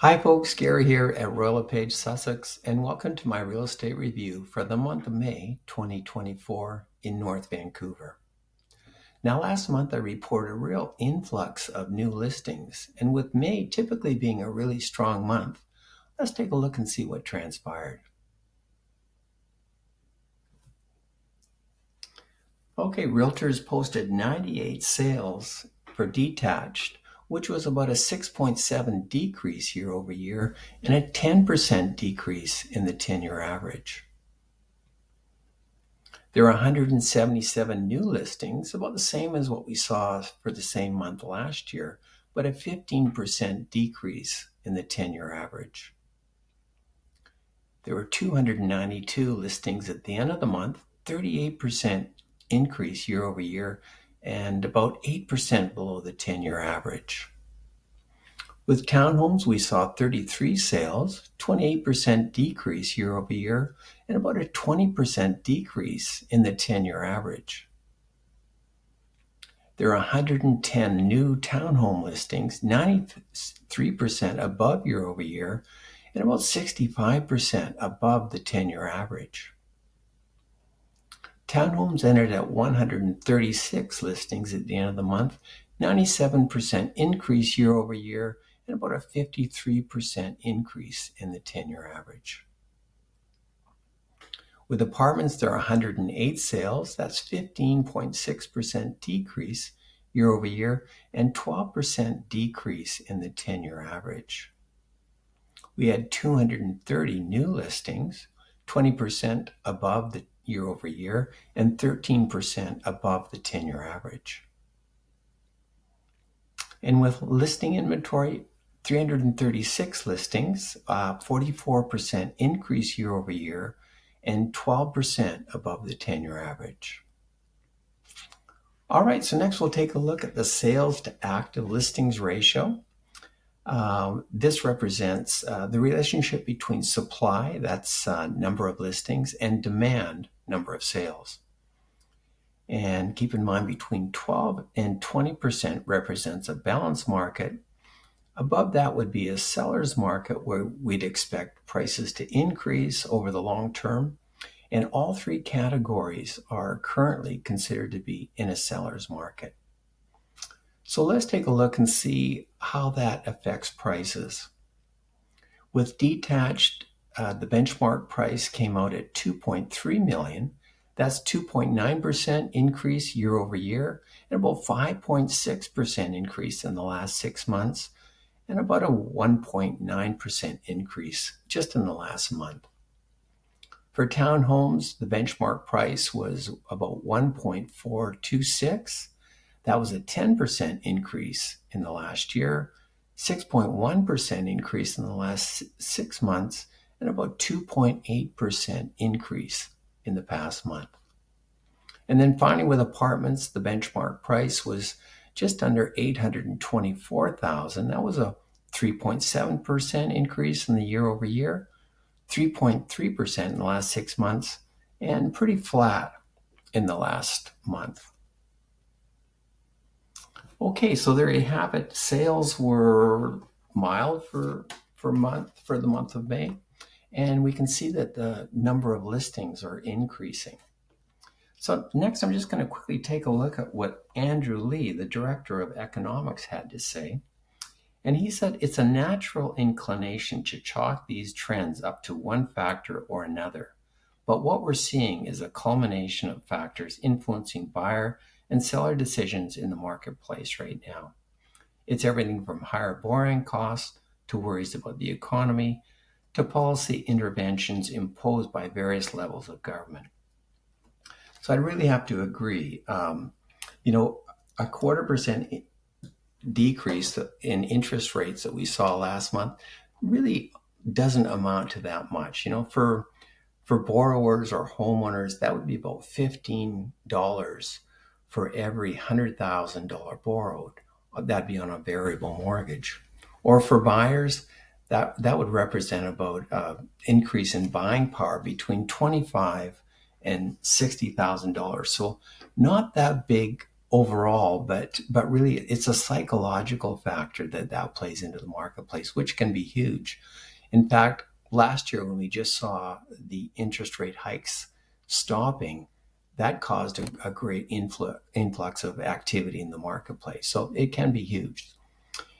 Hi folks, Gary here at Royal LePage Sussex, and welcome to my real estate review for the month of May 2024 in North Vancouver. Now last month I reported a real influx of new listings, and with May typically being a really strong month, let's take a look and see what transpired. Okay, realtors posted 98 sales for detached, which was about a 6.7 decrease year over year and a 10% decrease in the 10-year average. There are 177 new listings, about the same as what we saw for the same month last year, but a 15% decrease in the 10-year average. There were 292 listings at the end of the month, 38% increase year over year, and about 8% below the 10-year average. With townhomes, we saw 33 sales, 28% decrease year over year, and about a 20% decrease in the 10-year average. There are 110 new townhome listings, 93% above year over year, and about 65% above the 10-year average. Townhomes entered at 136 listings at the end of the month, 97% increase year over year, and about a 53% increase in the 10-year average. With apartments, there are 108 sales, that's 15.6% decrease year over year, and 12% decrease in the 10-year average. We had 230 new listings, 20% above the year over year, and 13% above the 10-year average. And with listing inventory, 336 listings, 44% increase year over year, and 12% above the 10-year average. All right, so next we'll take a look at the sales to active listings ratio. This represents the relationship between supply, that's number of listings, and demand, number of sales. And keep in mind, between 12 and 20% represents a balanced market. Above that would be a seller's market where we'd expect prices to increase over the long term. And all three categories are currently considered to be in a seller's market. So let's take a look and see how that affects prices. With detached, the benchmark price came out at $2.3 million. That's 2.9% increase year over year, and about 5.6% increase in the last 6 months, and about a 1.9% increase just in the last month. For townhomes, the benchmark price was about 1.426. That was a 10% increase in the last year, 6.1% increase in the last 6 months, and about 2.8% increase in the past month. And then finally, with apartments, the benchmark price was just under $824,000. That was a 3.7% increase in the year over year, 3.3% in the last 6 months, and pretty flat in the last month. Okay, so there you have it. Sales were mild for the month of May, and we can see that the number of listings are increasing. So next, I'm just going to quickly take a look at what Andrew Lee, the Director of Economics, had to say. And he said it's a natural inclination to chalk these trends up to one factor or another. But what we're seeing is a culmination of factors influencing buyer and seller decisions in the marketplace right now. It's everything from higher borrowing costs to worries about the economy to policy interventions imposed by various levels of government. So I really have to agree. A 0.25% decrease in interest rates that we saw last month really doesn't amount to that much. For borrowers or homeowners, that would be about $15 for every $100,000 borrowed. That'd be on a variable mortgage. Or for buyers, that would represent about increase in buying power between $25,000 and $60,000. So not that big overall, but really it's a psychological factor that plays into the marketplace, which can be huge. In fact, last year when we just saw the interest rate hikes stopping, that caused a great influx of activity in the marketplace. So it can be huge.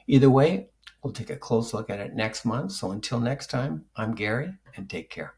Either way, we'll take a close look at it next month. So until next time, I'm Gary, and take care.